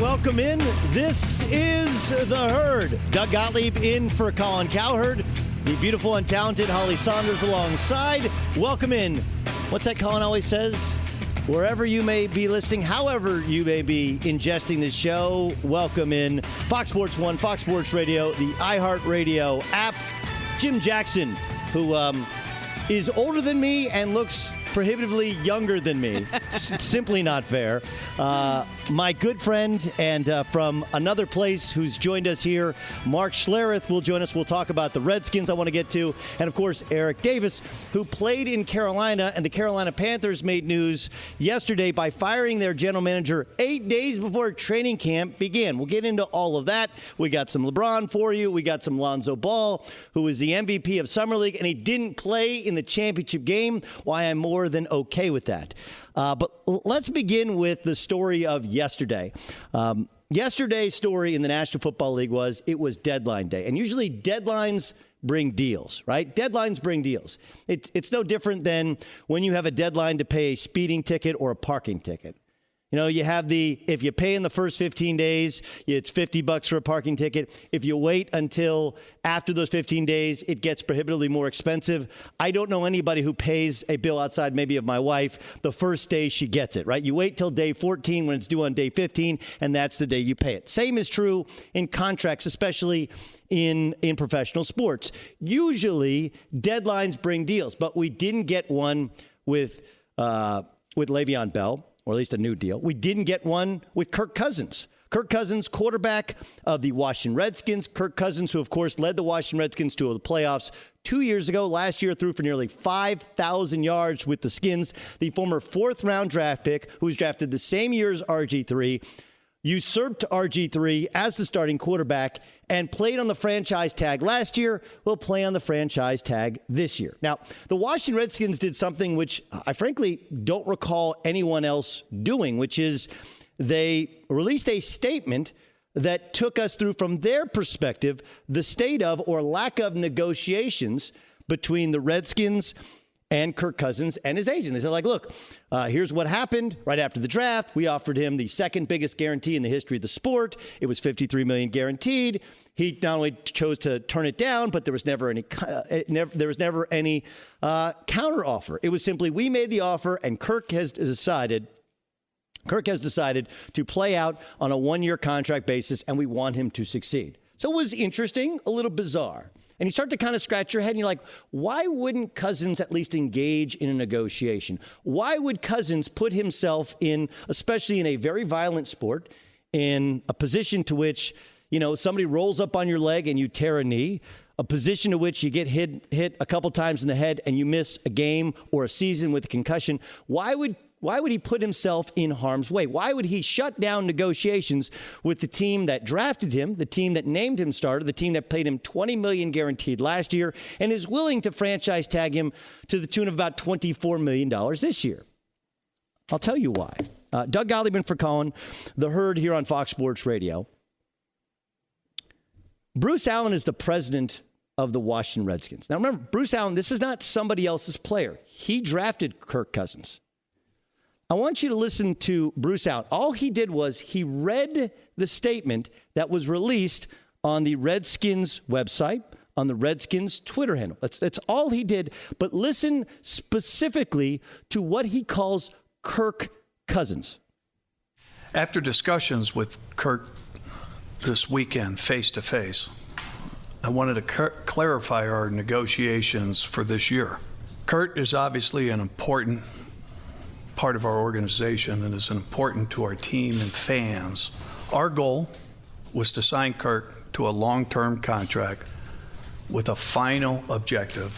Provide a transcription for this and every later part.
Welcome in. This is The Herd. Doug Gottlieb in for Colin Kaepernick. The beautiful and talented Holly Saunders alongside. Welcome in. What's that Colin always says? Wherever you may be listening, however you may be ingesting this show, welcome in. Fox Sports 1, Fox Sports Radio, the iHeartRadio app. Jim Jackson, who is older than me and looks prohibitively younger than me. Simply not fair. My good friend and from another place who's joined us here, Mark Schlereth will join us. We'll talk about the Redskins I want to get to. And, of course, Eric Davis, who played in Carolina, and the Carolina Panthers made news yesterday by firing their general manager 8 days before training camp began. We'll get into all of that. We got some LeBron for you. We got some Lonzo Ball, who was the MVP of Summer League, and he didn't play in the championship game. Why I'm more than okay with that. But let's begin with the story of yesterday. Yesterday's story in the National Football League was it was deadline day. And usually deadlines bring deals, right? Deadlines bring deals. It's no different than when you have a deadline to pay a speeding ticket or a parking ticket. You know, you have if you pay in the first 15 days, it's $50 for a parking ticket. If you wait until after those 15 days, it gets prohibitively more expensive. I don't know anybody who pays a bill outside maybe of my wife the first day she gets it, right? You wait till day 14 when it's due on day 15, and that's the day you pay it. Same is true in contracts, especially in professional sports. Usually, deadlines bring deals, but we didn't get one with Le'Veon Bell. Or at least a new deal. We didn't get one with Kirk Cousins. Kirk Cousins, quarterback of the Washington Redskins. Kirk Cousins, who, of course, led the Washington Redskins to the playoffs 2 years ago. Last year, threw for nearly 5,000 yards with the Skins. The former fourth-round draft pick, who was drafted the same year as RG3, usurped RG3 as the starting quarterback and played on the franchise tag last year, will play on the franchise tag this year. Now, the Washington Redskins did something which I frankly don't recall anyone else doing, which is they released a statement that took us through, from their perspective, the state of or lack of negotiations between the Redskins and Kirk Cousins and his agent. They said, look, here's what happened right after the draft. We offered him the second biggest guarantee in the history of the sport. It was $53 million guaranteed. He not only chose to turn it down, but there was never any counter offer. It was simply, we made the offer, and Kirk has decided to play out on a one-year contract basis, and we want him to succeed. So it was interesting, a little bizarre. And you start to kind of scratch your head and you're like, why wouldn't Cousins at least engage in a negotiation? Why would Cousins put himself in, especially in a very violent sport, in a position to which, you know, somebody rolls up on your leg and you tear a knee, a position to which you get hit a couple times in the head and you miss a game or a season with a concussion? Why would he put himself in harm's way? Why would he shut down negotiations with the team that drafted him, the team that named him starter, the team that paid him $20 million guaranteed last year, and is willing to franchise tag him to the tune of about $24 million this year? I'll tell you why. Doug Gottlieb for Colin, The Herd here on Fox Sports Radio. Bruce Allen is the president of the Washington Redskins. Now remember, Bruce Allen, this is not somebody else's player. He drafted Kirk Cousins. I want you to listen to Bruce Allen. All he did was he read the statement that was released on the Redskins website, on the Redskins Twitter handle. That's all he did. But listen specifically to what he calls Kirk Cousins. After discussions with Kirk this weekend, face-to-face, I wanted to clarify our negotiations for this year. Kurt is obviously an important part of our organization and is important to our team and fans. Our goal was to sign Kirk to a long-term contract with a final objective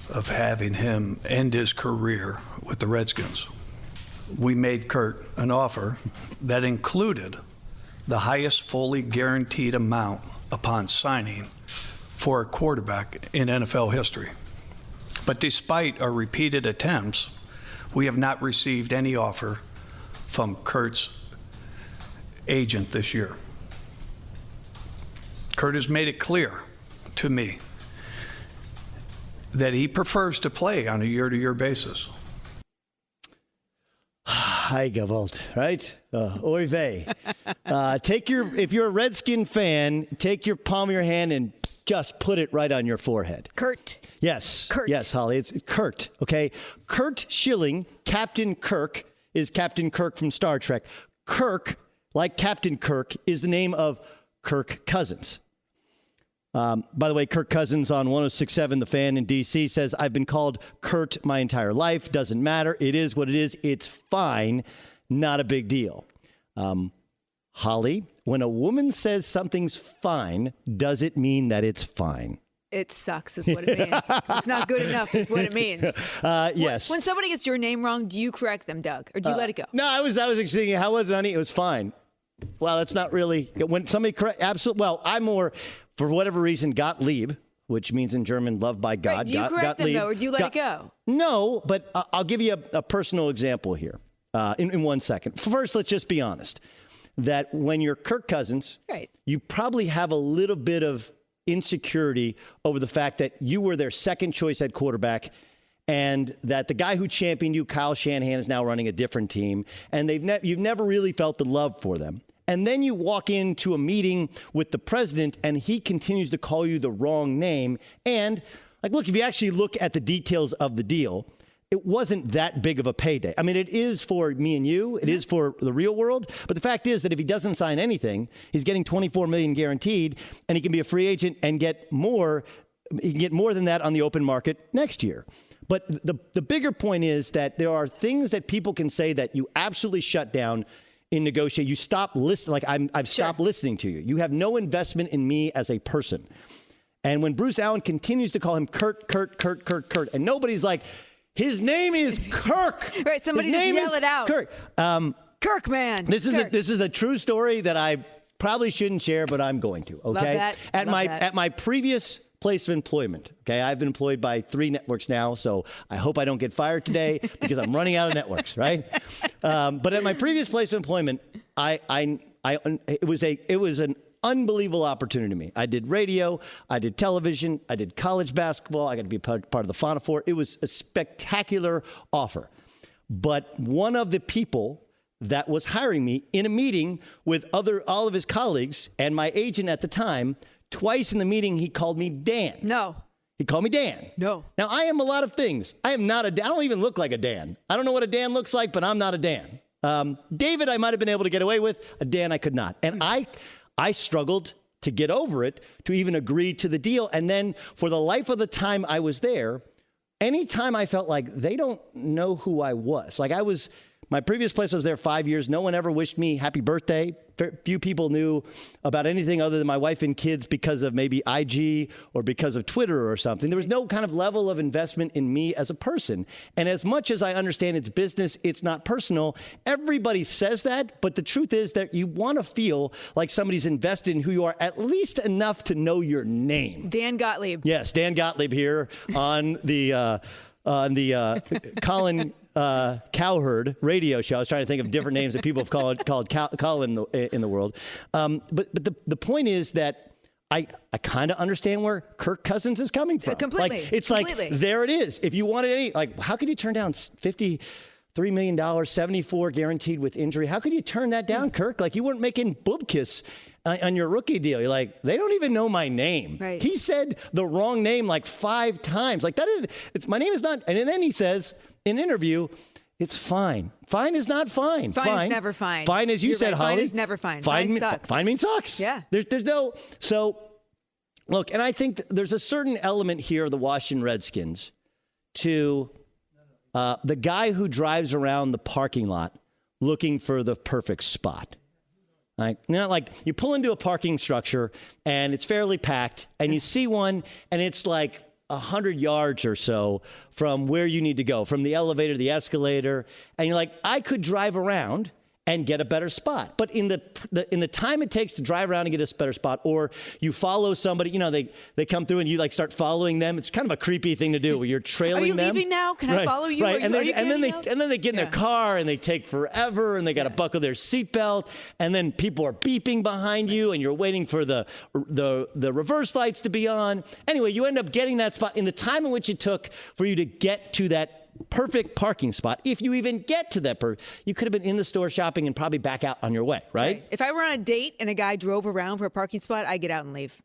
of having him end his career with the Redskins. We made Kirk an offer that included the highest fully guaranteed amount upon signing for a quarterback in NFL history. But despite our repeated attempts, we have not received any offer from Kurt's agent this year. Kurt has made it clear to me that he prefers to play on a year-to-year basis. Hi, Gewalt, right? Oy vey. If you're a Redskin fan, take your palm of your hand and just put it right on your forehead. Kurt. Yes. Kurt. Yes, Holly. It's Kurt, okay? Kurt Schilling, Captain Kirk, is Captain Kirk from Star Trek. Kirk, like Captain Kirk, is the name of Kirk Cousins. By the way, Kirk Cousins on 106.7 The Fan in D.C. says, I've been called Kurt my entire life. Doesn't matter. It is what it is. It's fine. Not a big deal. Holly, when a woman says something's fine, does it mean that it's fine? It sucks is what it means. It's not good enough is what it means. Yes. When somebody gets your name wrong, do you correct them, Doug? Or do you let it go? No, I was thinking, how was it, honey? It was fine. Well, that's not really, when somebody correct, absolutely, well, I'm more, for whatever reason, Gottlieb, which means in German, loved by God. Right, do you correct them, though, or do you let it go? No, but I'll give you a personal example here in 1 second. First, let's just be honest, that when you're Kirk Cousins, right, you probably have a little bit of insecurity over the fact that you were their second choice at quarterback and that the guy who championed you, Kyle Shanahan, is now running a different team, and you've never really felt the love for them. And then you walk into a meeting with the president and he continues to call you the wrong name. And like, look, if you actually look at the details of the deal, it wasn't that big of a payday. I mean, it is for me and you. It is for the real world. But the fact is that if he doesn't sign anything, he's getting $24 million guaranteed, and he can be a free agent and get more. He can get more than that on the open market next year. But the bigger point is that there are things that people can say that you absolutely shut down in negotiate. You stop listening. Like I've stopped listening to you. You have no investment in me as a person. And when Bruce Allen continues to call him Kurt, and nobody's like, his name is Kirk. Right, somebody just yell it out. Kirk. Kirk, man. This is a true story that I probably shouldn't share, but I'm going to. Okay. Love that. At my previous place of employment, okay, I've been employed by 3 networks now, so I hope I don't get fired today because I'm running out of networks, right? But at my previous place of employment, it was an unbelievable opportunity to me. I did radio, I did television, I did college basketball, I got to be part of the Final Four. It was a spectacular offer. But one of the people that was hiring me in a meeting with all of his colleagues and my agent at the time, twice in the meeting, he called me Dan. No. He called me Dan. No. Now, I am a lot of things. I am not I don't even look like a Dan. I don't know what a Dan looks like, but I'm not a Dan. David, I might have been able to get away with. A Dan, I could not. And I struggled to get over it, to even agree to the deal. And then for the life of the time I was there, anytime I felt like they don't know who I was, like my previous place, I was there 5 years. No one ever wished me happy birthday. Few people knew about anything other than my wife and kids because of maybe IG or because of Twitter or something. There was no kind of level of investment in me as a person. And as much as I understand it's business, it's not personal. Everybody says that, but the truth is that you want to feel like somebody's invested in who you are, at least enough to know your name. Dan Gottlieb. Yes, Dan Gottlieb here on the Colin Cowherd radio show. I was trying to think of different names that people have called Colin in the world. But the point is that I kind of understand where Kirk Cousins is coming from. Completely. Like, it's like, there it is. If you wanted any, like, how could you turn down $53 million, 74 guaranteed with injury? How could you turn that down, Kirk? Like, you weren't making boob kiss on your rookie deal. You're like, they don't even know my name. Right. He said the wrong name like 5 times. Like, my name is not. And then he says in an interview, it's fine. Fine is not fine. Fine is never fine. Fine, as you said, Holly. Fine is never fine. Fine sucks. Fine means sucks. Yeah. There's no. So, look, and I think there's a certain element here of the Washington Redskins to the guy who drives around the parking lot looking for the perfect spot. Like, you know, like you pull into a parking structure and it's fairly packed and you see one and it's like 100 yards or so from where you need to go, from the elevator to the escalator. And you're like, I could drive around and get a better spot. But in the time it takes to drive around and get a better spot, or you follow somebody, you know, they come through and you like start following them. It's kind of a creepy thing to do where you're trailing them. Are you leaving now? Can I follow you? Right. And then they get in their Yeah. car and they take forever and they got to buckle their seatbelt. And then people are beeping behind you and you're waiting for the reverse lights to be on. Anyway, you end up getting that spot in the time in which it took for you to get to that perfect parking spot. If you even get to that, you could have been in the store shopping and probably back out on your way, right? If I were on a date and a guy drove around for a parking spot, I'd get out and leave.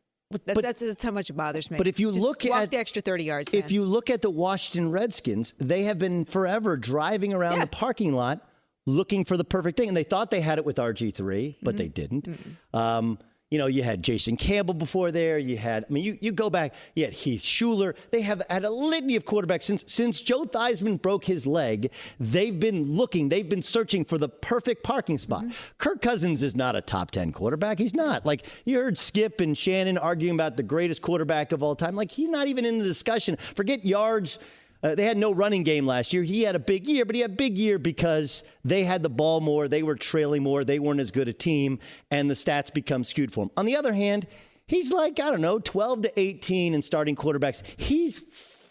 That's how much it bothers me. But if you Just look walk at the extra 30 yards, man. If you look at the Washington Redskins, they have been forever driving around the parking lot looking for the perfect thing. And they thought they had it with RG3, but they didn't. You had Jason Campbell before there. You go back, you had Heath Schuler. They have had a litany of quarterbacks. Since Joe Theismann broke his leg, they've been searching for the perfect parking spot. Kirk Cousins is not a top 10 quarterback. He's not. Like, you heard Skip and Shannon arguing about the greatest quarterback of all time. Like, he's not even in the discussion. Forget yards. They had no running game last year. He had a big year, but he had a big year because they had the ball more. They were trailing more. They weren't as good a team, and the stats become skewed for him. On the other hand, he's like, 12 to 18 in starting quarterbacks. He's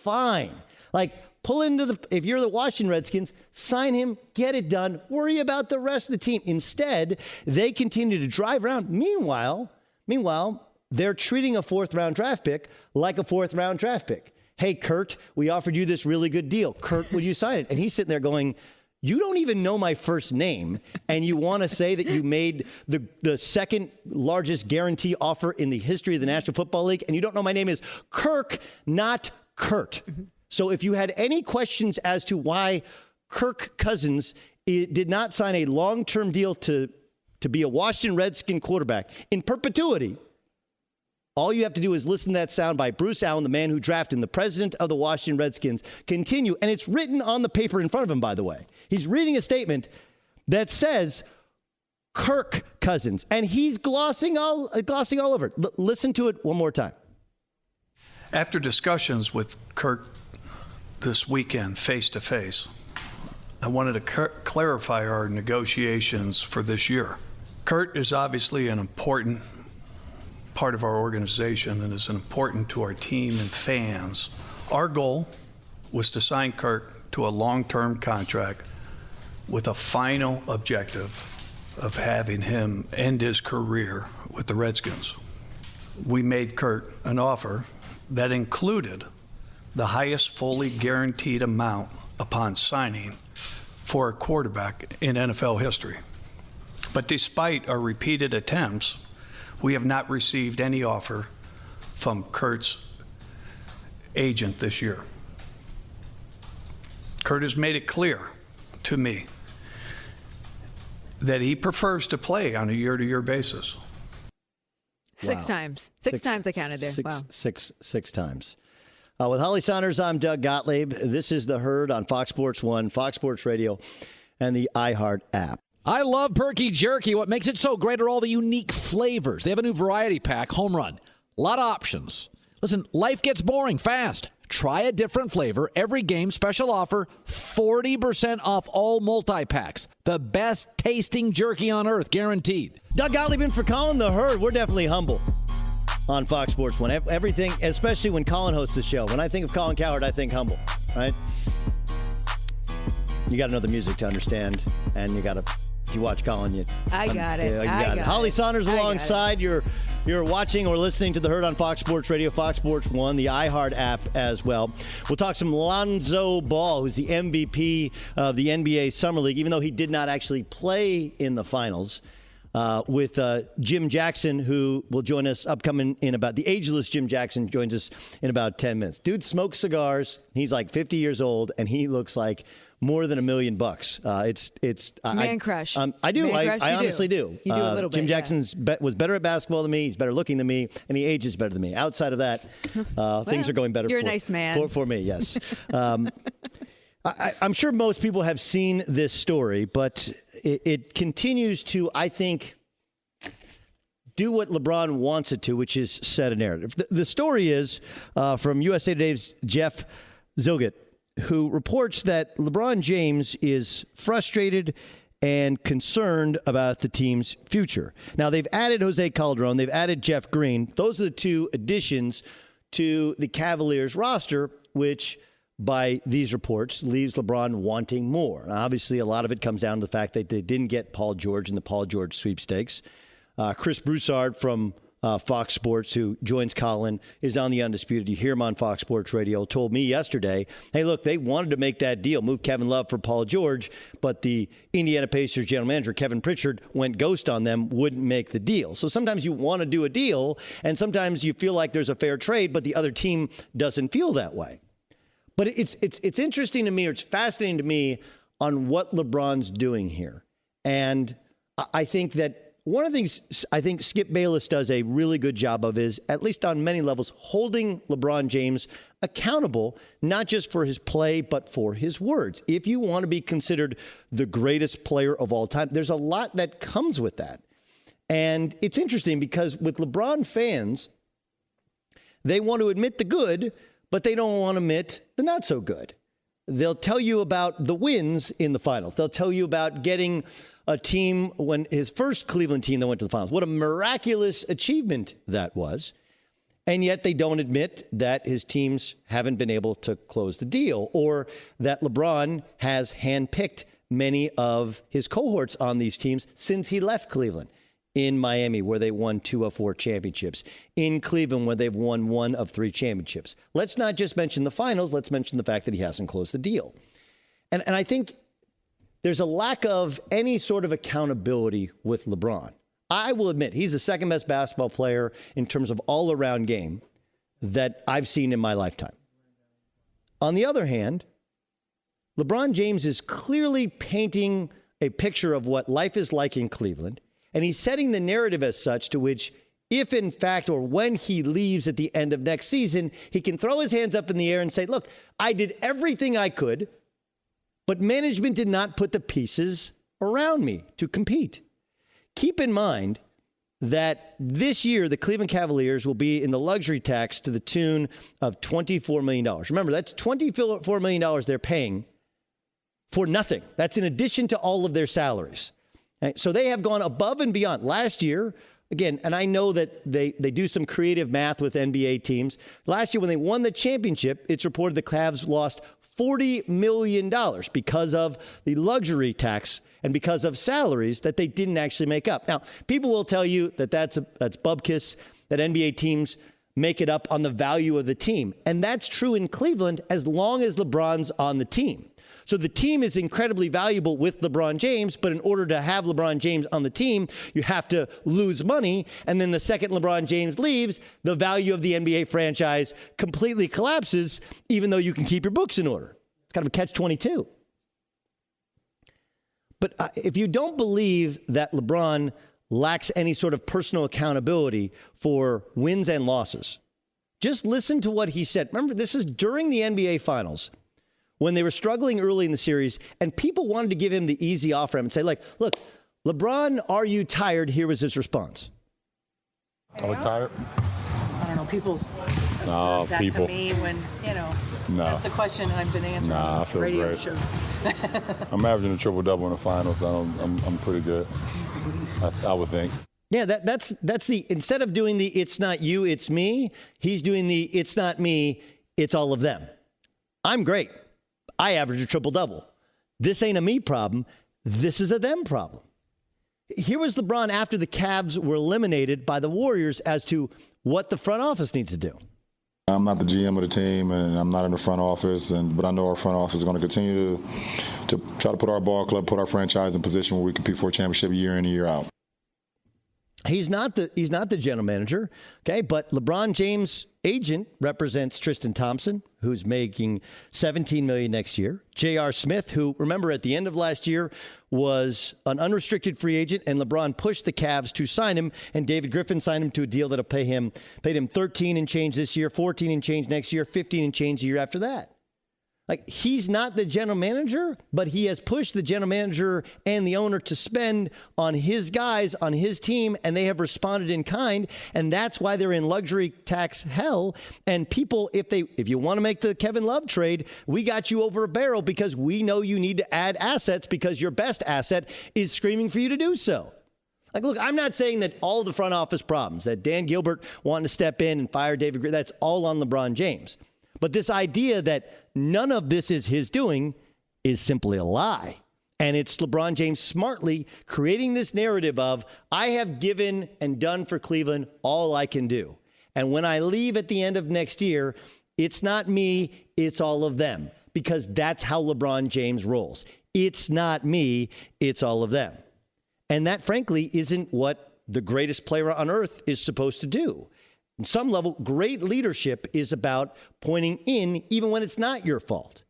fine. Like, if you're the Washington Redskins, sign him, get it done, worry about the rest of the team. Instead, they continue to drive around. Meanwhile, they're treating a fourth-round draft pick like a fourth-round draft pick. Hey, Kurt, we offered you this really good deal. Kurt, would you sign it? And he's sitting there going, you don't even know my first name, and you want to say that you made the second largest guarantee offer in the history of the National Football League, and you don't know my name is Kirk, not Kurt. So if you had any questions as to why Kirk Cousins did not sign a long-term deal to be a Washington Redskin quarterback in perpetuity, all you have to do is listen to that sound by Bruce Allen, the man who drafted him, the president of the Washington Redskins. Continue, and it's written on the paper in front of him, by the way. He's reading a statement that says Kirk Cousins, and he's glossing all over it. Listen to it one more time. After discussions with Kirk this weekend, face-to-face, I wanted to clarify our negotiations for this year. Kurt is obviously an important part of our organization and is important to our team and fans. Our goal was to sign Kirk to a long-term contract with a final objective of having him end his career with the Redskins. We made Kirk an offer that included the highest fully guaranteed amount upon signing for a quarterback in NFL history. But despite our repeated attempts, we have not received any offer from Kurt's agent this year. Kurt has made it clear to me that he prefers to play on a year-to-year basis. Six times. Six times I counted there. Six times. With Holly Saunders, I'm Doug Gottlieb. This is The Herd on Fox Sports 1, Fox Sports Radio, and the iHeart app. I love Perky Jerky. What makes it so great are all the unique flavors. They have a new variety pack, Home Run. A lot of options. Listen, life gets boring fast. Try a different flavor. Every game, special offer, 40% off all multi-packs. The best tasting jerky on earth, guaranteed. Doug Gottlieb in for Colin, The Herd. We're definitely humble on Fox Sports 1. Everything, especially when Colin hosts the show. When I think of Colin Cowherd, I think humble, right? You got to know the music to understand, and you got to... If you watch Colin, I got it. Holly Saunders alongside. You're watching or listening to The Herd on Fox Sports Radio, Fox Sports 1, the iHeart app as well. We'll talk some Lonzo Ball, who's the MVP of the NBA Summer League, even though he did not actually play in the finals, with Jim Jackson, who will join us upcoming in about the ageless Jim Jackson joins us in about 10 minutes. Dude smokes cigars. He's like 50 years old, and he looks like more than $1 million. It's man crush. I do. Man crush, I honestly do. You do a little bit. Jim Jackson was better at basketball than me. He's better looking than me, and he ages better than me. Outside of that, things are going better. You're a nice man. For me, yes. I'm sure most people have seen this story, but it continues to, I think, do what LeBron wants it to, which is set a narrative. The story is from USA Today's Jeff Zogett, who reports that LeBron James is frustrated and concerned about the team's future. Now, they've added Jose Calderon. They've added Jeff Green. Those are the two additions to the Cavaliers roster, which, by these reports, leaves LeBron wanting more. Now, obviously, a lot of it comes down to the fact that they didn't get Paul George in the Paul George sweepstakes. Chris Broussard from Fox Sports, who joins Colin, is on the Undisputed. You hear him on Fox Sports Radio, told me yesterday, hey, look, they wanted to make that deal, move Kevin Love for Paul George, but the Indiana Pacers general manager, Kevin Pritchard, went ghost on them, wouldn't make the deal. So sometimes you want to do a deal, and sometimes you feel like there's a fair trade, but the other team doesn't feel that way. But it's interesting to me, or it's fascinating to me, on what LeBron's doing here. And I think that one of the things I think Skip Bayless does a really good job of is, at least on many levels, holding LeBron James accountable, not just for his play, but for his words. If you want to be considered the greatest player of all time, there's a lot that comes with that. And it's interesting because with LeBron fans, they want to admit the good, but they don't want to admit the not so good. They'll tell you about the wins in the finals. They'll tell you about getting a team, when his first Cleveland team that went to the finals, what a miraculous achievement that was. And yet they don't admit that his teams haven't been able to close the deal, or that LeBron has handpicked many of his cohorts on these teams since he left Cleveland. In Miami, where they won 2 of 4 championships. In Cleveland, where they've won 1 of 3 championships. Let's not just mention the finals. Let's mention the fact that he hasn't closed the deal. And I think there's a lack of any sort of accountability with LeBron. I will admit, he's the second best basketball player in terms of all-around game that I've seen in my lifetime. On the other hand, LeBron James is clearly painting a picture of what life is like in Cleveland. And he's setting the narrative as such to which, if in fact, or when he leaves at the end of next season, he can throw his hands up in the air and say, look, I did everything I could, but management did not put the pieces around me to compete. Keep in mind that this year, the Cleveland Cavaliers will be in the luxury tax to the tune of $24 million. Remember, that's $24 million they're paying for nothing. That's in addition to all of their salaries. So they have gone above and beyond. Last year, again, and I know that they do some creative math with NBA teams. Last year, when they won the championship, it's reported the Cavs lost $40 million because of the luxury tax and because of salaries that they didn't actually make up. Now, people will tell you that that's bubkiss, that NBA teams make it up on the value of the team. And that's true in Cleveland as long as LeBron's on the team. So the team is incredibly valuable with LeBron James, but in order to have LeBron James on the team, you have to lose money. And then the second LeBron James leaves, the value of the NBA franchise completely collapses, even though you can keep your books in order. It's kind of a catch-22. But if you don't believe that LeBron lacks any sort of personal accountability for wins and losses, just listen to what he said. Remember, this is during the NBA Finals, when they were struggling early in the series, and people wanted to give him the easy off-ramp and say, like, look, LeBron, are you tired? Here was his response. Are we tired? I don't know. People's No, that people. to me when, No. that's the question I've been answering Nah, I on feel radio great. shows. I'm averaging a triple-double in the finals. I'm pretty good, I would think. Yeah, that's the, instead of doing the it's not you, it's me, he's doing the it's not me, it's all of them. I'm great. I average a triple-double. This ain't a me problem. This is a them problem. Here was LeBron after the Cavs were eliminated by the Warriors as to what the front office needs to do. I'm not the GM of the team, and I'm not in the front office, but I know our front office is going to continue to try to put our ball club, put our franchise in position where we compete for a championship year in and year out. He's not the general manager, okay? But LeBron James' agent represents Tristan Thompson, who's making $17 million next year. J.R. Smith, who, remember, at the end of last year was an unrestricted free agent, and LeBron pushed the Cavs to sign him, and David Griffin signed him to a deal that'll paid him 13 and change this year, 14 and change next year, 15 and change the year after that. Like, he's not the general manager, but he has pushed the general manager and the owner to spend on his guys, on his team, and they have responded in kind, and that's why they're in luxury tax hell. And people, if you want to make the Kevin Love trade, we got you over a barrel because we know you need to add assets because your best asset is screaming for you to do so. Like, look, I'm not saying that all the front office problems, that Dan Gilbert wanting to step in and fire David Griffin, that's all on LeBron James. But this idea that none of this is his doing is simply a lie. And it's LeBron James smartly creating this narrative of, I have given and done for Cleveland all I can do. And when I leave at the end of next year, it's not me, it's all of them. Because that's how LeBron James rolls. It's not me, it's all of them. And that, frankly, isn't what the greatest player on earth is supposed to do. On some level, great leadership is about pointing in even when it's not your fault.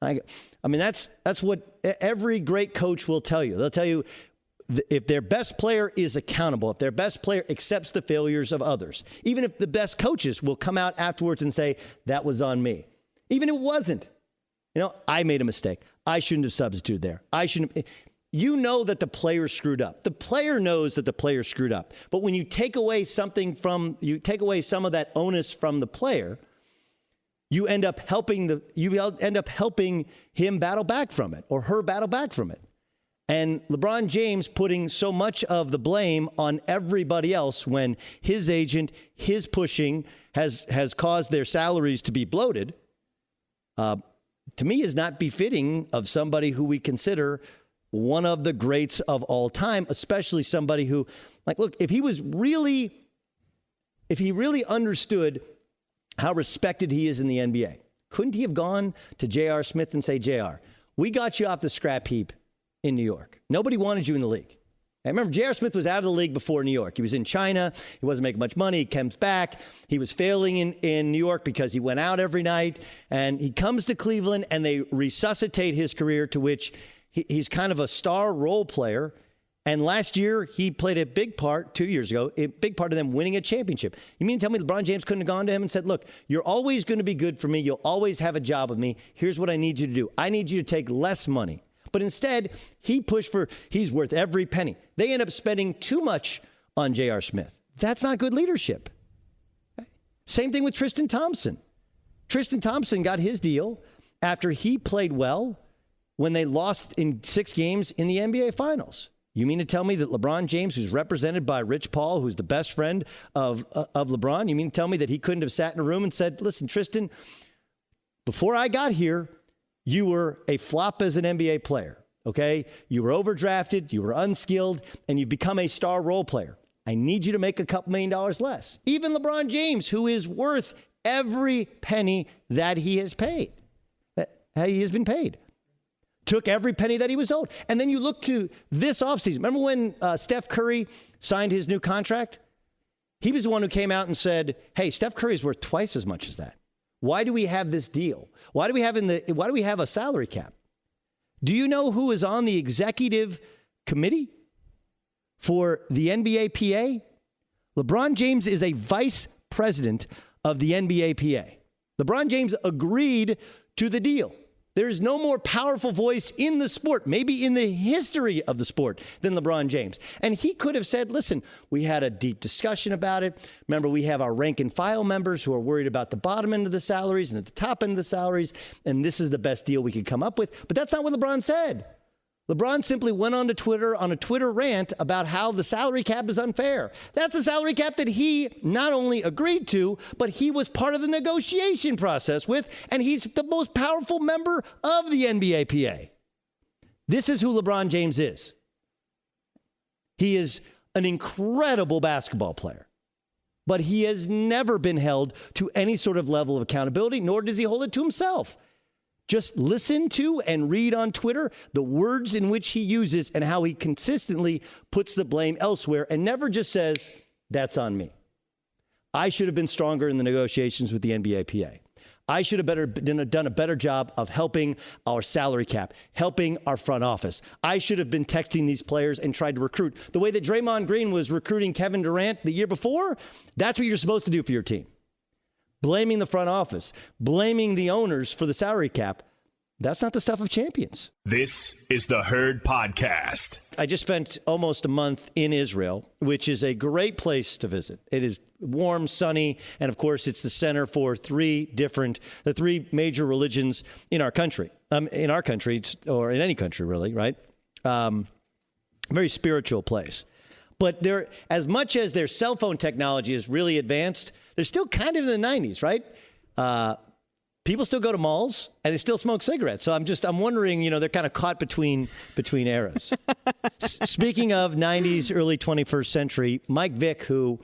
I mean, that's what every great coach will tell you. They'll tell you if their best player is accountable, if their best player accepts the failures of others, even if the best coaches will come out afterwards and say, that was on me. Even if it wasn't. You know, I made a mistake. I shouldn't have substituted there. I shouldn't have. You know that the player screwed up. The player knows that the player screwed up. But when you take away some of that onus from the player, you end up helping him battle back from it or her battle back from it. And LeBron James putting so much of the blame on everybody else when his agent, his pushing has caused their salaries to be bloated, to me is not befitting of somebody who we consider one of the greats of all time, especially somebody who, like, look, if he really understood how respected he is in the NBA, couldn't he have gone to J.R. Smith and say, J.R., we got you off the scrap heap in New York. Nobody wanted you in the league. I remember J.R. Smith was out of the league before New York. He was in China. He wasn't making much money. He comes back. He was failing in New York because he went out every night. And he comes to Cleveland, and they resuscitate his career, to which he's kind of a star role player. And last year, he played a big part, 2 years ago, a big part of them winning a championship. You mean to tell me LeBron James couldn't have gone to him and said, look, you're always going to be good for me. You'll always have a job with me. Here's what I need you to do. I need you to take less money. But instead, he pushed for he's worth every penny. They end up spending too much on J.R. Smith. That's not good leadership. Okay? Same thing with Tristan Thompson. Tristan Thompson got his deal after he played well when they lost in 6 games in the NBA Finals. You mean to tell me that LeBron James, who's represented by Rich Paul, who's the best friend of LeBron, you mean to tell me that he couldn't have sat in a room and said, listen, Tristan, before I got here, you were a flop as an NBA player, okay? You were overdrafted, you were unskilled, and you've become a star role player. I need you to make a couple $1 million less. Even LeBron James, who is worth every penny that he has paid, that he has been paid, took every penny that he was owed. And then you look to this offseason. Remember when Steph Curry signed his new contract? He was the one who came out and said, hey, Steph Curry is worth twice as much as that. Why do we have this deal? Why do we have a salary cap? Do you know who is on the executive committee for the NBA PA? LeBron James is a vice president of the NBA PA. LeBron James agreed to the deal. There's no more powerful voice in the sport, maybe in the history of the sport, than LeBron James. And he could have said, listen, we had a deep discussion about it. Remember, we have our rank and file members who are worried about the bottom end of the salaries and at the top end of the salaries, and this is the best deal we could come up with. But that's not what LeBron said. LeBron simply went on to Twitter on a Twitter rant about how the salary cap is unfair. That's a salary cap that he not only agreed to, but he was part of the negotiation process with, and he's the most powerful member of the NBA PA. This is who LeBron James is. He is an incredible basketball player, but he has never been held to any sort of level of accountability, nor does he hold it to himself. Just listen to and read on Twitter the words in which he uses and how he consistently puts the blame elsewhere and never just says, that's on me. I should have been stronger in the negotiations with the NBA PA. I should have done a better job of helping our salary cap, helping our front office. I should have been texting these players and tried to recruit. The way that Draymond Green was recruiting Kevin Durant the year before, that's what you're supposed to do for your team. Blaming the front office, blaming the owners for the salary cap, that's not the stuff of champions. This is the Herd Podcast. I just spent almost a month in Israel, which is a great place to visit. It is warm, sunny, and of course, it's the center for the three major religions in our country. Or in any country, really, right? Very spiritual place. But as much as their cell phone technology is really advanced, they're still kind of in the 90s, right? people still go to malls and they still smoke cigarettes. So I'm wondering, they're kind of caught between eras. Speaking of 90s, early 21st century, Mike Vick, who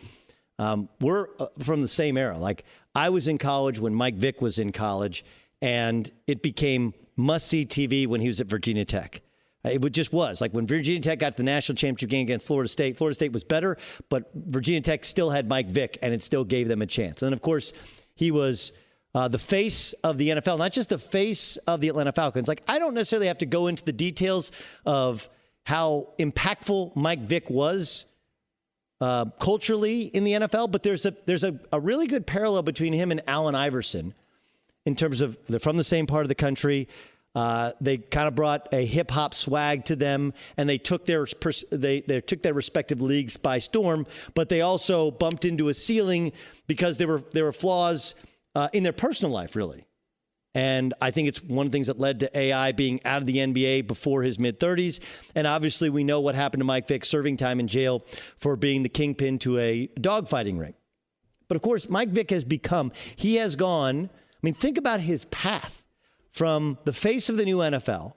we're from the same era. Like, I was in college when Mike Vick was in college, and it became must-see TV when he was at Virginia Tech. It just was. Like, when Virginia Tech got the national championship game against Florida State was better, but Virginia Tech still had Mike Vick, and it still gave them a chance. And then, of course, he was the face of the NFL, not just the face of the Atlanta Falcons. Like, I don't necessarily have to go into the details of how impactful Mike Vick was culturally in the NFL, but there's a really good parallel between him and Allen Iverson in terms of they're from the same part of the country. They kind of brought a hip hop swag to them, and they took their respective leagues by storm. But they also bumped into a ceiling because there were flaws in their personal life, really. And I think it's one of the things that led to AI being out of the NBA before his mid-30s. And obviously, we know what happened to Mike Vick, serving time in jail for being the kingpin to a dogfighting ring. But of course, Mike Vick he has gone. I mean, think about his path. From the face of the new NFL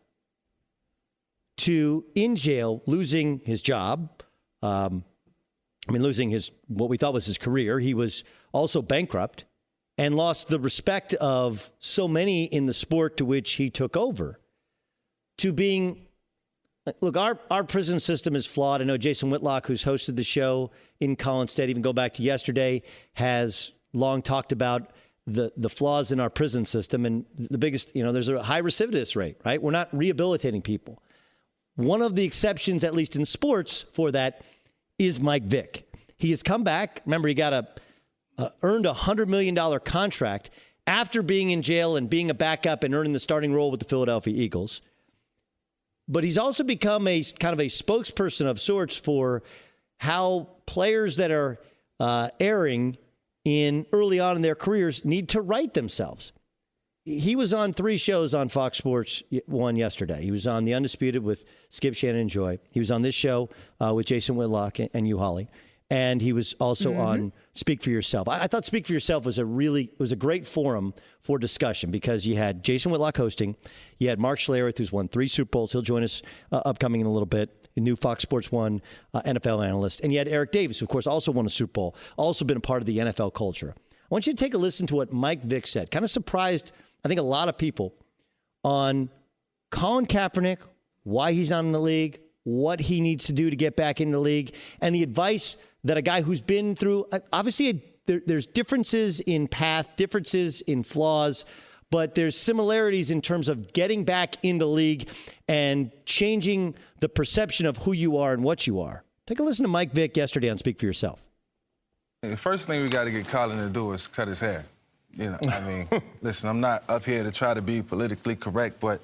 to in jail, losing his job, losing what we thought was his career. He was also bankrupt and lost the respect of so many in the sport to which he took over. To being, look, our prison system is flawed. I know Jason Whitlock, who's hosted the show in Collins State, even go back to yesterday, has long talked about the flaws in our prison system. And the biggest, there's a high recidivist rate, right? We're not rehabilitating people. One of the exceptions, at least in sports, for that is Mike Vick. He has come back. Remember, he got earned a $100 million contract after being in jail and being a backup and earning the starting role with the Philadelphia Eagles. But he's also become a kind of a spokesperson of sorts for how players that are erring early on in their careers need to right themselves. He was on 3 shows on Fox Sports 1 yesterday. He was on The Undisputed with Skip, Shannon, and Joy. He was on this show with Jason Whitlock and you, Holly. And he was also on Speak for Yourself. I thought Speak for Yourself was a great forum for discussion because you had Jason Whitlock hosting. You had Mark Schlereth, who's won 3 Super Bowls. He'll join us upcoming in a little bit. A new Fox Sports 1 NFL analyst. And you had Eric Davis, who, of course, also won a Super Bowl, also been a part of the NFL culture. I want you to take a listen to what Mike Vick said. Kind of surprised, I think, a lot of people on Colin Kaepernick, why he's not in the league, what he needs to do to get back in the league, and the advice that a guy who's been through, obviously, there's differences in path, differences in flaws, but there's similarities in terms of getting back in the league and changing the perception of who you are and what you are. Take a listen to Mike Vick yesterday on Speak for Yourself. The first thing we got to get Colin to do is cut his hair. Listen, I'm not up here to try to be politically correct, but,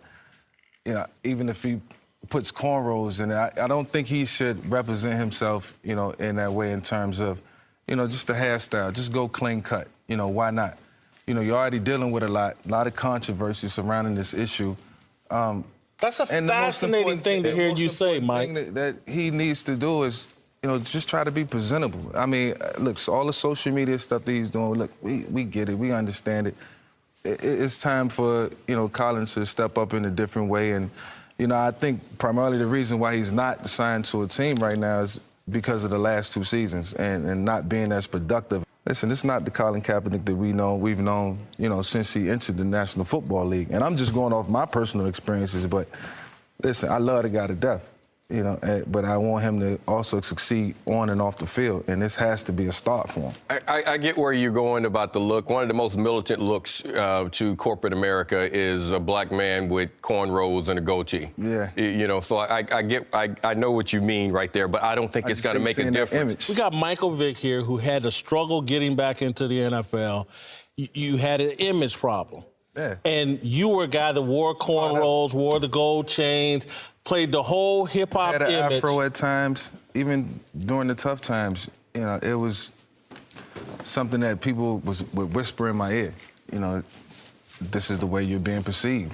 even if he puts cornrows in it, I don't think he should represent himself, in that way in terms of, just the hairstyle. Just go clean cut. Why not? You're already dealing with a lot of controversy surrounding this issue. That's a fascinating thing to hear you say, Mike. That he needs to do is, just try to be presentable. I mean, look, so all the social media stuff that he's doing, look, we get it, we understand it. It's time for, Colin to step up in a different way. And, I think primarily the reason why he's not signed to a team right now is because of the last 2 seasons and not being as productive. Listen, it's not the Colin Kaepernick that we've known, since he entered the National Football League. And I'm just going off my personal experiences, but listen, I love the guy to death, but I want him to also succeed on and off the field, and this has to be a start for him. I get where you're going about the look. One of the most militant looks to corporate America is a black man with cornrows and a goatee. Yeah. So I know what you mean right there, but I don't think it's going to make a difference. We got Michael Vick here, who had to struggle getting back into the NFL. You had an image problem. Yeah. And you were a guy that wore cornrows, wore the gold chains, played the whole hip-hop image. Had an afro at times, even during the tough times. It was something that people would whisper in my ear. This is the way you're being perceived.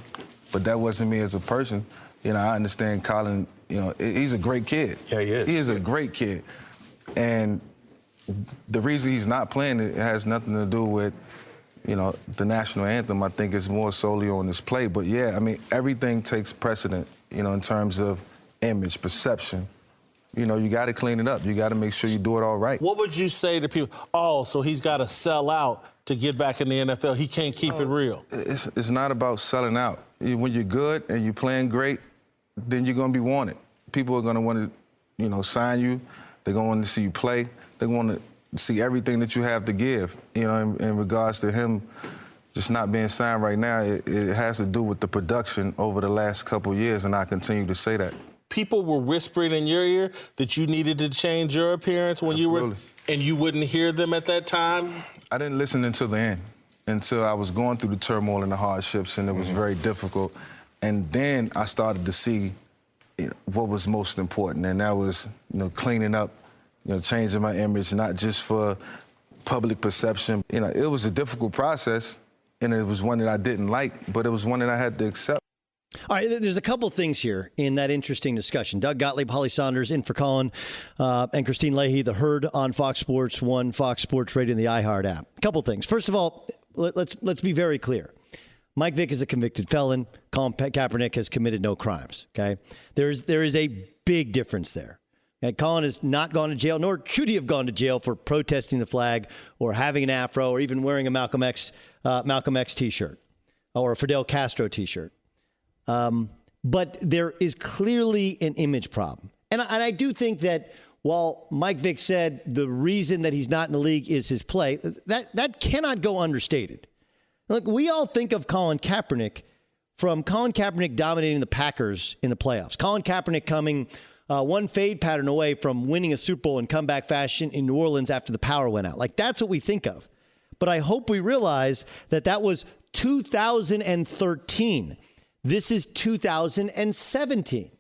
But that wasn't me as a person. I understand Colin, he's a great kid. Yeah, he is. He is a great kid. And the reason he's not playing, it has nothing to do with the national anthem, I think, is more solely on this play. But, yeah, I mean, everything takes precedent, in terms of image, perception. You got to clean it up. You got to make sure you do it all right. What would you say to people? Oh, so he's got to sell out to get back in the NFL. He can't keep it real. It's not about selling out. When you're good and you're playing great, then you're going to be wanted. People are going to want to, sign you. They're going to want to see you play. They want to see everything that you have to give. In regards to him just not being signed right now, it has to do with the production over the last couple of years, and I continue to say that. People were whispering in your ear that you needed to change your appearance when you were, and you wouldn't hear them at that time? I didn't listen until the end, until I was going through the turmoil and the hardships, and it was very difficult. And then I started to see what was most important, and that was, cleaning up, changing my image, not just for public perception. It was a difficult process, and it was one that I didn't like, but it was one that I had to accept. All right, there's a couple things here in that interesting discussion. Doug Gottlieb, Holly Saunders, in for Colin, and Christine Leahy, the Herd on Fox Sports 1, Fox Sports Radio, and the iHeart app. A couple things. First of all, let's be very clear. Mike Vick is a convicted felon. Colin Kaepernick has committed no crimes. Okay, there is a big difference there. And Colin has not gone to jail, nor should he have gone to jail for protesting the flag or having an afro or even wearing a Malcolm X T-shirt or a Fidel Castro T-shirt. But there is clearly an image problem. And I do think that while Mike Vick said the reason that he's not in the league is his play, that cannot go understated. Look, we all think of Colin Kaepernick from Colin Kaepernick dominating the Packers in the playoffs. Colin Kaepernick coming one fade pattern away from winning a Super Bowl in comeback fashion in New Orleans after the power went out. Like, that's what we think of. But I hope we realize that was 2013. This is 2017.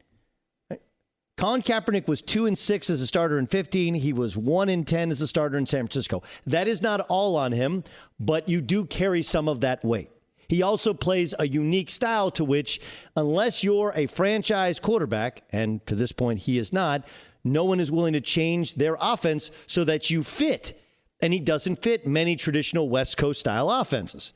Colin Kaepernick was 2-6 as a starter in 15. He was 1-10 as a starter in San Francisco. That is not all on him, but you do carry some of that weight. He also plays a unique style to which, unless you're a franchise quarterback, and to this point he is not, no one is willing to change their offense so that you fit. And he doesn't fit many traditional West Coast style offenses.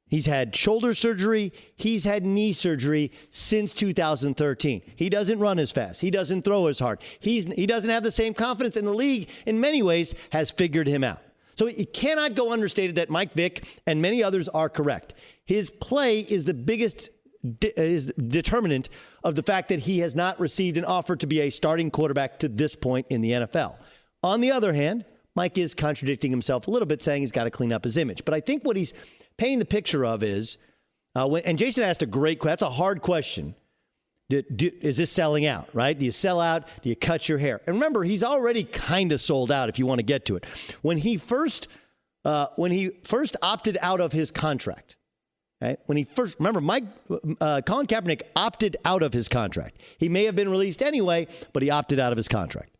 He's had shoulder surgery. He's had knee surgery since 2013. He doesn't run as fast. He doesn't throw as hard. He doesn't have the same confidence, and the league, in many ways, has figured him out. So it cannot go understated that Mike Vick and many others are correct. His play is the biggest determinant of the fact that he has not received an offer to be a starting quarterback to this point in the NFL. On the other hand, Mike is contradicting himself a little bit, saying he's got to clean up his image. But I think what he's painting the picture of is, and Jason asked a great question. That's a hard question. Is this selling out, right? Do you sell out? Do you cut your hair? And remember, he's already kind of sold out if you want to get to it. When he first opted out of his contract, okay? Colin Kaepernick opted out of his contract. He may have been released anyway, but he opted out of his contract.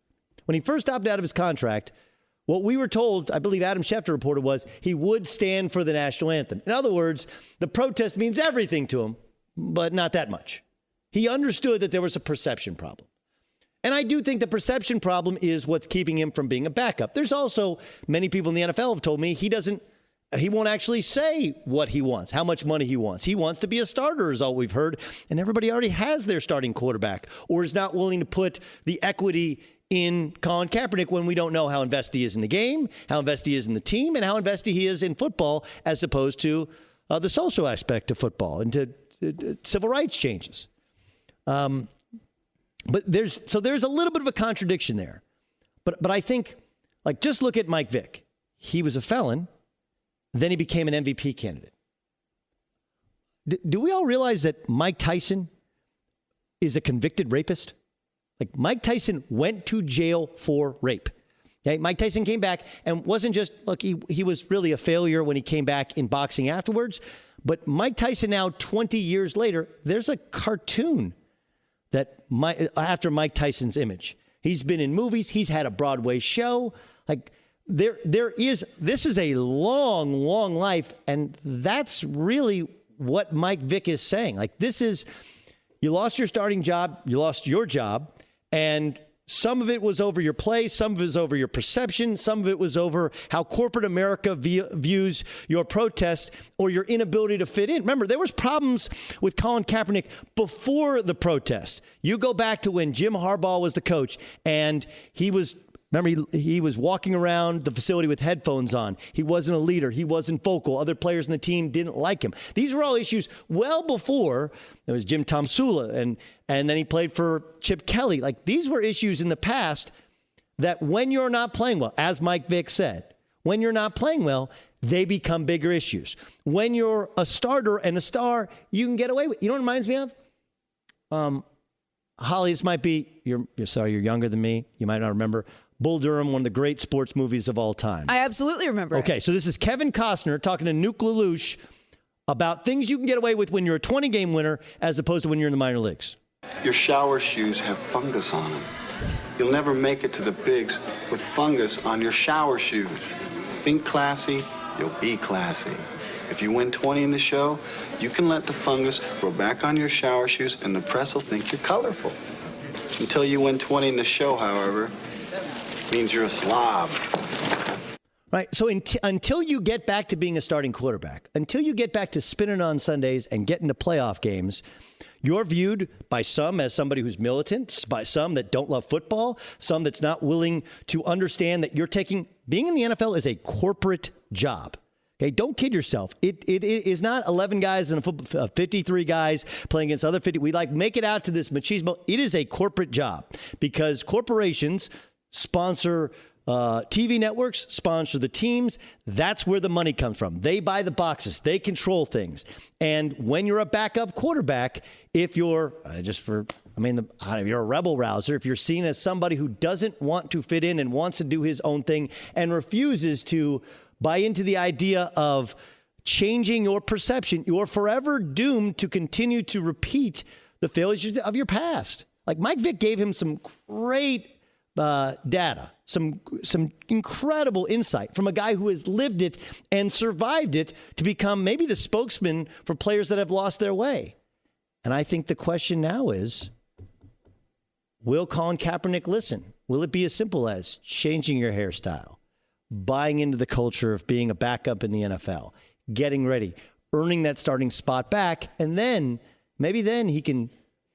When he first opted out of his contract, what we were told, I believe Adam Schefter reported, was he would stand for the national anthem. In other words, the protest means everything to him, but not that much. He understood that there was a perception problem. And I do think the perception problem is what's keeping him from being a backup. There's also many people in the NFL have told me he won't actually say what he wants, how much money he wants. He wants to be a starter, is all we've heard. And everybody already has their starting quarterback or is not willing to put the equity in Colin Kaepernick when we don't know how invested he is in the game, how invested he is in the team, and how invested he is in football as opposed to the social aspect of football and to civil rights changes. But there's a little bit of a contradiction there. But I think, like, just look at Mike Vick. He was a felon. Then he became an MVP candidate. Do we all realize that Mike Tyson is a convicted rapist? Like, Mike Tyson went to jail for rape. Okay? Mike Tyson came back and wasn't just, look, he was really a failure when he came back in boxing afterwards. But Mike Tyson now, 20 years later, there's a cartoon after Mike Tyson's image. He's been in movies. He's had a Broadway show. Like, this is a long, long life. And that's really what Mike Vick is saying. Like, you lost your starting job. You lost your job. And some of it was over your play, some of it was over your perception, some of it was over how corporate America views your protest or your inability to fit in. Remember, there was problems with Colin Kaepernick before the protest. You go back to when Jim Harbaugh was the coach, and he was walking around the facility with headphones on. He wasn't a leader. He wasn't vocal. Other players in the team didn't like him. These were all issues well before there was Jim Tomsula, and then he played for Chip Kelly. Like, these were issues in the past that when you're not playing well, as Mike Vick said, when you're not playing well, they become bigger issues. When you're a starter and a star, you can get away with. You know what it reminds me of? Holly, this might be, you're younger than me. You might not remember. Bull Durham, one of the great sports movies of all time. I absolutely remember. Okay, so this is Kevin Costner talking to Nuke LaLoosh about things you can get away with when you're a 20-game winner as opposed to when you're in the minor leagues. Your shower shoes have fungus on them. You'll never make it to the bigs with fungus on your shower shoes. Think classy, you'll be classy. If you win 20 in the show, you can let the fungus grow back on your shower shoes and the press will think you're colorful. Until you win 20 in the show, however, means you're a slob. Right. So until you get back to being a starting quarterback, until you get back to spinning on Sundays and getting to playoff games, you're viewed by some as somebody who's militant, by some that don't love football, some that's not willing to understand that being in the NFL is a corporate job. Okay, don't kid yourself. It is not 11 guys and 53 guys playing against other 50. We make it out to this machismo. It is a corporate job because corporations sponsor TV networks, sponsor the teams. That's where the money comes from. They buy the boxes. They control things. And when you're a backup quarterback, if you're you're a rebel rouser, if you're seen as somebody who doesn't want to fit in and wants to do his own thing and refuses to buy into the idea of changing your perception, you're forever doomed to continue to repeat the failures of your past. Like Mike Vick gave him some great data, some incredible insight from a guy who has lived it and survived it to become maybe the spokesman for players that have lost their way. And I think the question now is, will Colin Kaepernick listen? Will it be as simple as changing your hairstyle, buying into the culture of being a backup in the NFL, getting ready, earning that starting spot back, and then maybe then he can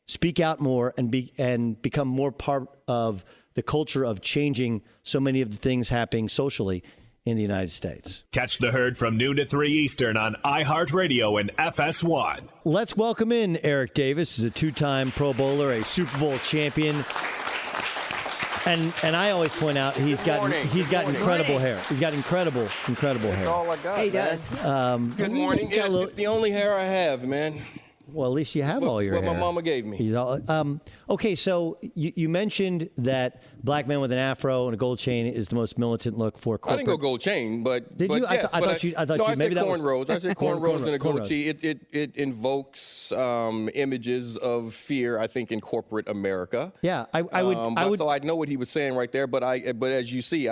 speak out more and become more part of the culture of changing so many of the things happening socially in the United States. Catch the Herd from noon to 3 Eastern on iHeartRadio and FS1. Let's welcome in Eric Davis. He's a two-time Pro Bowler, a Super Bowl champion. And I always point out he's got incredible hair. He's got incredible hair. That's all I got. He does. Good morning. It's the only hair I have, man. Well, at least you have all your hair. What my mama gave me. Okay, so you mentioned that black man with an afro and a gold chain is the most militant look for corporate. I didn't go gold chain, but did you? Yes, I thought you. Maybe that cornrows. I said cornrows and a cornrows. goatee. It invokes images of fear, I think, in corporate America. Yeah, I would. So I know what he was saying right there. But as you see,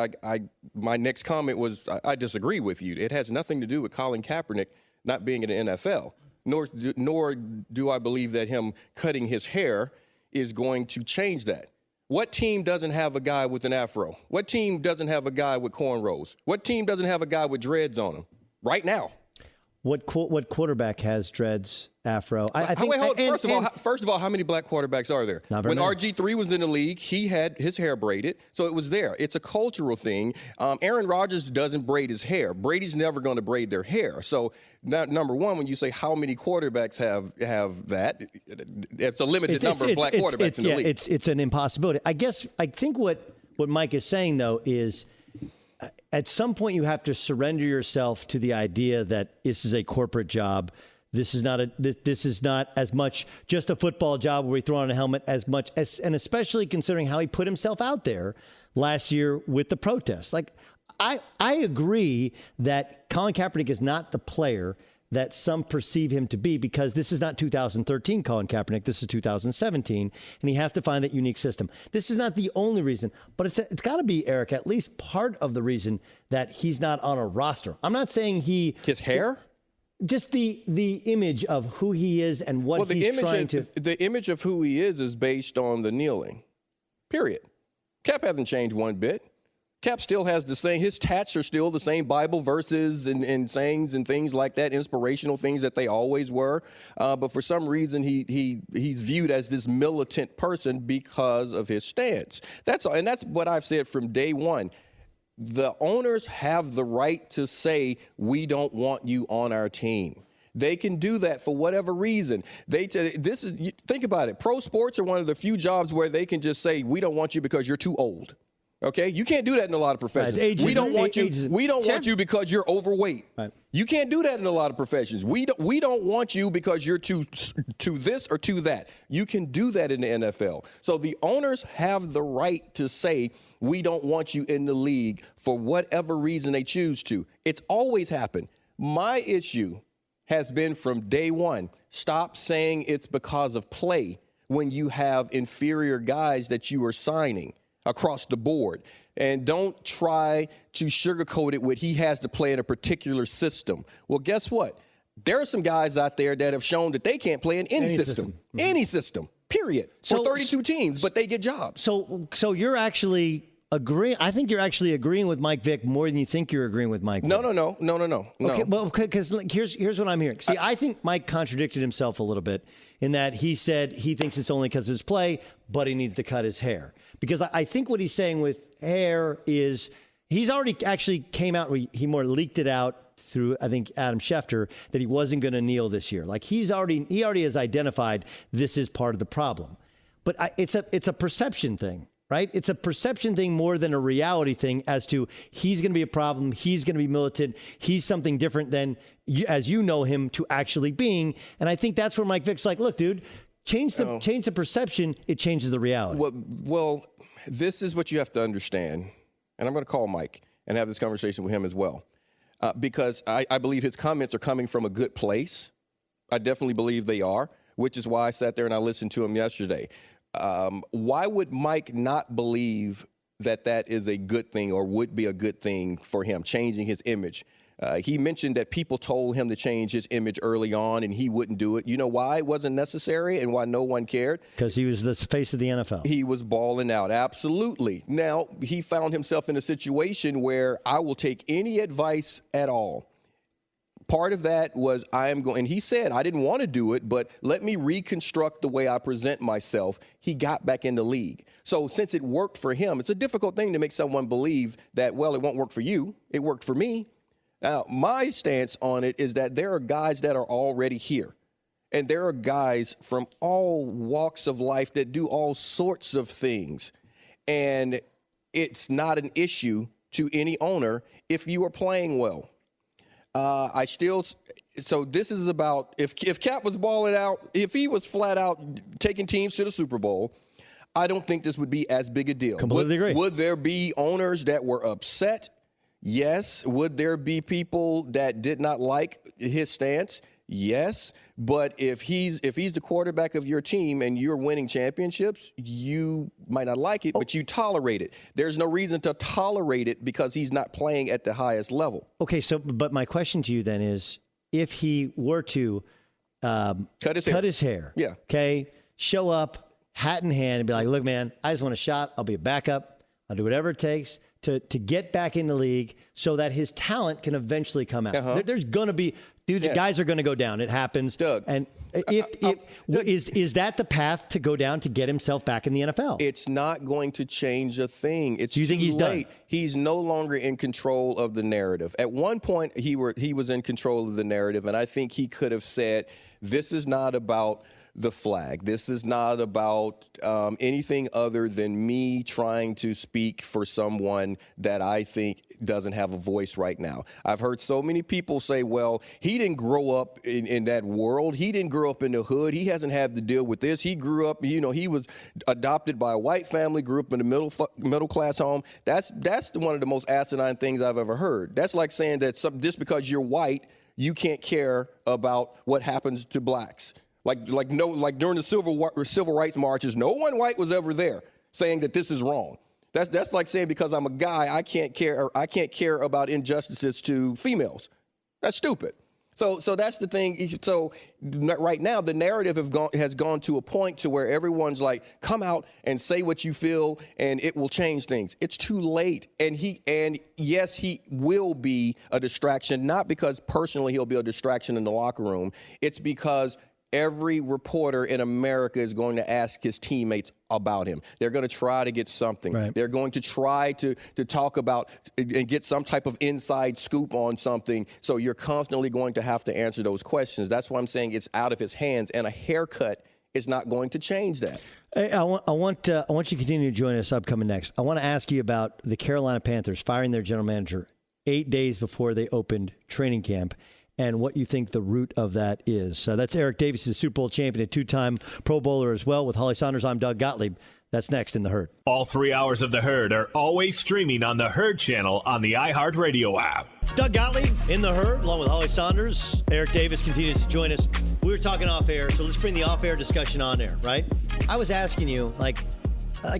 my next comment was I disagree with you. It has nothing to do with Colin Kaepernick not being in the NFL. Nor do I believe that him cutting his hair is going to change that. What team doesn't have a guy with an afro? What team doesn't have a guy with cornrows? What team doesn't have a guy with dreads on him right now? What quarterback has dreads, afro? First of all, how many black quarterbacks are there? Not very when many. RG3 was in the league, he had his hair braided, so it was there. It's a cultural thing. Aaron Rodgers doesn't braid his hair. Brady's never going to braid their hair. So, number one, when you say how many quarterbacks have that, it's a limited number of black quarterbacks in the league. It's an impossibility. I think what Mike is saying, though, is at some point you have to surrender yourself to the idea that this is a corporate job. This is not as much just a football job where we throw on a helmet as much as, and especially considering how he put himself out there last year with the protests. Like, I agree that Colin Kaepernick is not the player that some perceive him to be, because this is not 2013 Colin Kaepernick. This is 2017, and he has to find that unique system. This is not the only reason, but it's got to be, Eric, at least part of the reason that he's not on a roster. I'm not saying his hair? Just the image of who he is and what he's trying to... The image of who he is based on the kneeling, period. Cap hasn't changed one bit. Cap still has the same, his tats are still the same Bible verses and sayings and things like that, inspirational things that they always were. But for some reason, he's viewed as this militant person because of his stance. That's what I've said from day one. The owners have the right to say, we don't want you on our team. They can do that for whatever reason. Think about it. Pro sports are one of the few jobs where they can just say, we don't want you because you're too old. Okay, you can't do that in a lot of professions. We don't want you. We don't want you because you're overweight. Right. You can't do that in a lot of professions. We don't want you because you're to this or to that. You can do that in the NFL. So the owners have the right to say, we don't want you in the league for whatever reason they choose to. It's always happened. My issue has been from day one. Stop saying it's because of play when you have inferior guys that you are signing across the board. And don't try to sugarcoat it with he has to play in a particular system. Well, guess what? There are some guys out there that have shown that they can't play in any system. Mm-hmm. Any system, period. For 32 teams, but they get jobs. So you're actually agreeing. I think you're actually agreeing with Mike Vick more than you think you're agreeing with Mike. No. Okay, well, because here's what I'm hearing. See, I think Mike contradicted himself a little bit in that he said he thinks it's only because of his play, but he needs to cut his hair. Because I think what he's saying with hair is he's already actually came out, he more leaked it out through, I think, Adam Schefter, that he wasn't going to kneel this year. Like he already has identified this is part of the problem. But it's a perception thing, right? It's a perception thing more than a reality thing as to he's going to be a problem, he's going to be militant, he's something different than, as you know him, to actually being. And I think that's where Mike Vick's like, look, dude, change the perception, it changes the reality. Well, this is what you have to understand. And I'm going to call Mike and have this conversation with him as well. Because I believe his comments are coming from a good place. I definitely believe they are, which is why I sat there and I listened to him yesterday. Why would Mike not believe that is a good thing or would be a good thing for him, changing his image? He mentioned that people told him to change his image early on and he wouldn't do it. You know why it wasn't necessary and why no one cared? Because he was the face of the NFL. He was balling out. Absolutely. Now, he found himself in a situation where I will take any advice at all. Part of that was and he said, I didn't want to do it, but let me reconstruct the way I present myself. He got back in the league. So since it worked for him, it's a difficult thing to make someone believe that, well, it won't work for you. It worked for me. Now, my stance on it is that there are guys that are already here. And there are guys from all walks of life that do all sorts of things. And it's not an issue to any owner if you are playing well. So this is about, if Cap was balling out, if he was flat out taking teams to the Super Bowl, I don't think this would be as big a deal. Completely agree. Would there be owners that were upset? Yes. Would there be people that did not like his stance? Yes. But if he's the quarterback of your team and you're winning championships, you might not like it, but you tolerate it. There's no reason to tolerate it because he's not playing at the highest level. Okay, but my question to you then is, if he were to cut his hair, yeah, okay, show up, hat in hand, and be like, look, man, I just want a shot. I'll be a backup. I'll do whatever it takes to get back in the league so that his talent can eventually come out. Uh-huh. There's going to be, dude, yes. Guys are going to go down. It happens. Doug. And is that the path to go down to get himself back in the NFL? It's not going to change a thing. It's Do you think he's late. done? He's no longer in control of the narrative. At one point, he was in control of the narrative, and I think he could have said, this is not about the flag. This is not about anything other than me trying to speak for someone that I think doesn't have a voice right now. I've heard so many people say, well, he didn't grow up in that world. He didn't grow up in the hood. He hasn't had to deal with this. He grew up, he was adopted by a white family, grew up in a middle class home. That's one of the most asinine things I've ever heard. That's like saying that just because you're white, you can't care about what happens to blacks. Like during the civil rights marches, no one white was ever there saying that this is wrong. That's like saying because I'm a guy, I can't care about injustices to females. That's stupid. So that's the thing. So right now, the narrative has gone to a point to where everyone's like, come out and say what you feel, and it will change things. It's too late. And yes, he will be a distraction, not because personally he'll be a distraction in the locker room. It's because every reporter in America is going to ask his teammates about him. They're going to try to get something. Right. They're going to try to talk about and get some type of inside scoop on something. So you're constantly going to have to answer those questions. That's why I'm saying it's out of his hands, and a haircut is not going to change that. Hey, I want you to continue to join us upcoming next. I want to ask you about the Carolina Panthers firing their general manager 8 days before they opened training camp, and what you think the root of that is. That's Eric Davis, the Super Bowl champion, a two-time Pro Bowler as well. With Holly Saunders, I'm Doug Gottlieb. That's next in The Herd. All 3 hours of The Herd are always streaming on The Herd channel on the iHeartRadio app. Doug Gottlieb in The Herd, along with Holly Saunders. Eric Davis continues to join us. We were talking off-air, so let's bring the off-air discussion on air, right? I was asking you, like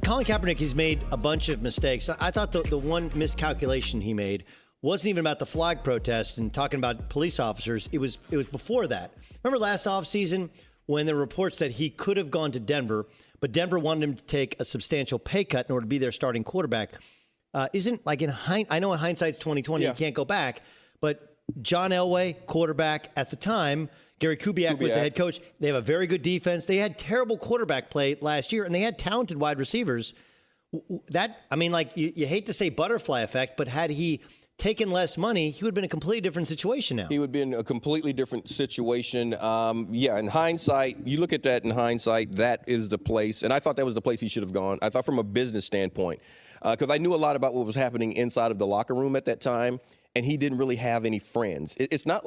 Colin Kaepernick, he's made a bunch of mistakes. I thought the one miscalculation he made wasn't even about the flag protest and talking about police officers. It was before that. Remember last offseason when there were reports that he could have gone to Denver, but Denver wanted him to take a substantial pay cut in order to be their starting quarterback. Isn't like I know in hindsight's 2020, you can't go back, but John Elway, quarterback at the time, Gary Kubiak was the head coach. They have a very good defense. They had terrible quarterback play last year, and they had talented wide receivers. You hate to say butterfly effect, but had he taken less money, he would have been in a completely different situation now. He would be in a completely different situation. In hindsight, you look at that in hindsight, that is the place. And I thought that was the place he should have gone. I thought from a business standpoint, because I knew a lot about what was happening inside of the locker room at that time, and he didn't really have any friends. It's not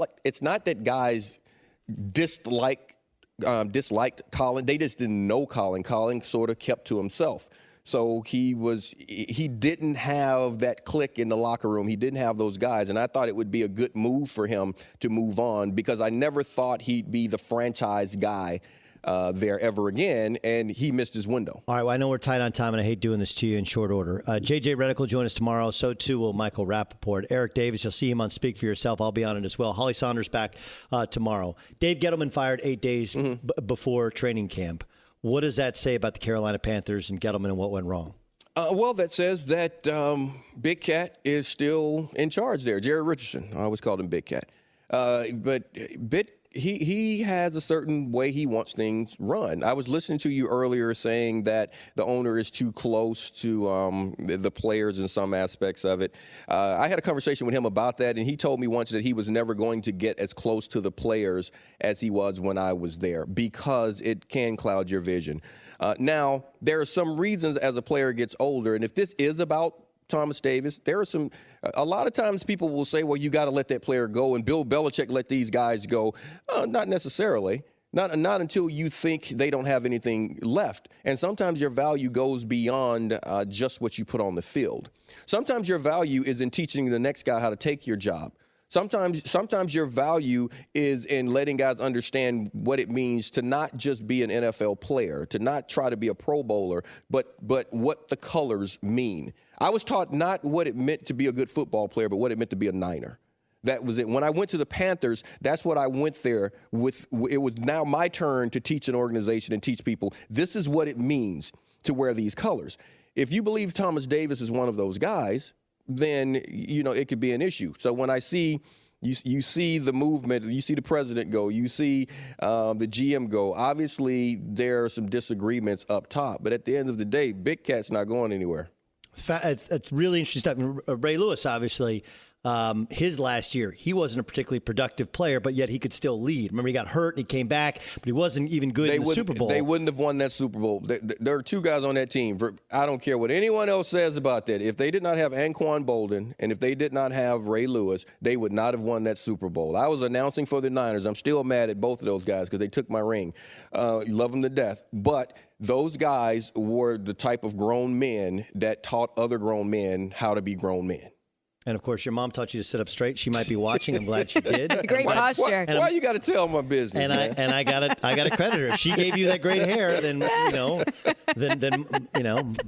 that guys disliked Colin. They just didn't know Colin. Colin sort of kept to himself. So he didn't have that clique in the locker room. He didn't have those guys. And I thought it would be a good move for him to move on, because I never thought he'd be the franchise guy there ever again, and he missed his window. All right, well, I know we're tight on time, and I hate doing this to you in short order. J.J. Redick will join us tomorrow. So, too, will Michael Rappaport. Eric Davis, you'll see him on Speak for Yourself. I'll be on it as well. Holly Saunders back tomorrow. Dave Gettleman fired 8 days before training camp. What does that say about the Carolina Panthers and Gettleman and what went wrong? Well, that says that Big Cat is still in charge there. Jerry Richardson, I always called him Big Cat. But he has a certain way he wants things run. I was listening to you earlier saying that the owner is too close to the players in some aspects of it. I had a conversation with him about that, and he told me once that he was never going to get as close to the players as he was when I was there, because it can cloud your vision. Now, there are some reasons as a player gets older, and if this is about Thomas Davis, there are a lot of times people will say, well, you got to let that player go, and Bill Belichick let these guys go. Not necessarily. Not until you think they don't have anything left. And sometimes your value goes beyond just what you put on the field. Sometimes your value is in teaching the next guy how to take your job. Sometimes your value is in letting guys understand what it means to not just be an NFL player, to not try to be a Pro Bowler, but what the colors mean. I was taught not what it meant to be a good football player, but what it meant to be a Niner. That was it. When I went to the Panthers, that's what I went there with. It was now my turn to teach an organization and teach people, this is what it means to wear these colors. If you believe Thomas Davis is one of those guys, then, it could be an issue. So when I see you see the movement, you see the president go, you see the GM go, obviously there are some disagreements up top. But at the end of the day, Big Cat's not going anywhere. It's really interesting stuff. Ray Lewis, obviously, his last year, he wasn't a particularly productive player, but yet he could still lead. Remember, he got hurt and he came back, but he wasn't even good in the Super Bowl. They wouldn't have won that Super Bowl. There are two guys on that team. I don't care what anyone else says about that. If they did not have Anquan Bolden and if they did not have Ray Lewis, they would not have won that Super Bowl. I was announcing for the Niners. I'm still mad at both of those guys because they took my ring. Love them to death. But those guys were the type of grown men that taught other grown men how to be grown men. And, of course, your mom taught you to sit up straight. She might be watching. I'm glad she did. Great posture. Why you got to tell my business? And I got to credit her. If she gave you that great hair, then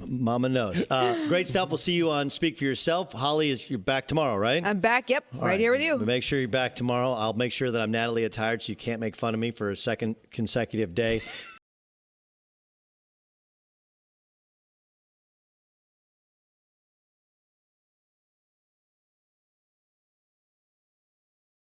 Mama knows. Great stuff. We'll see you on Speak for Yourself. Holly, you're back tomorrow, right? I'm back. Yep, right here with you. Make sure you're back tomorrow. I'll make sure that I'm Natalie attired so you can't make fun of me for a second consecutive day.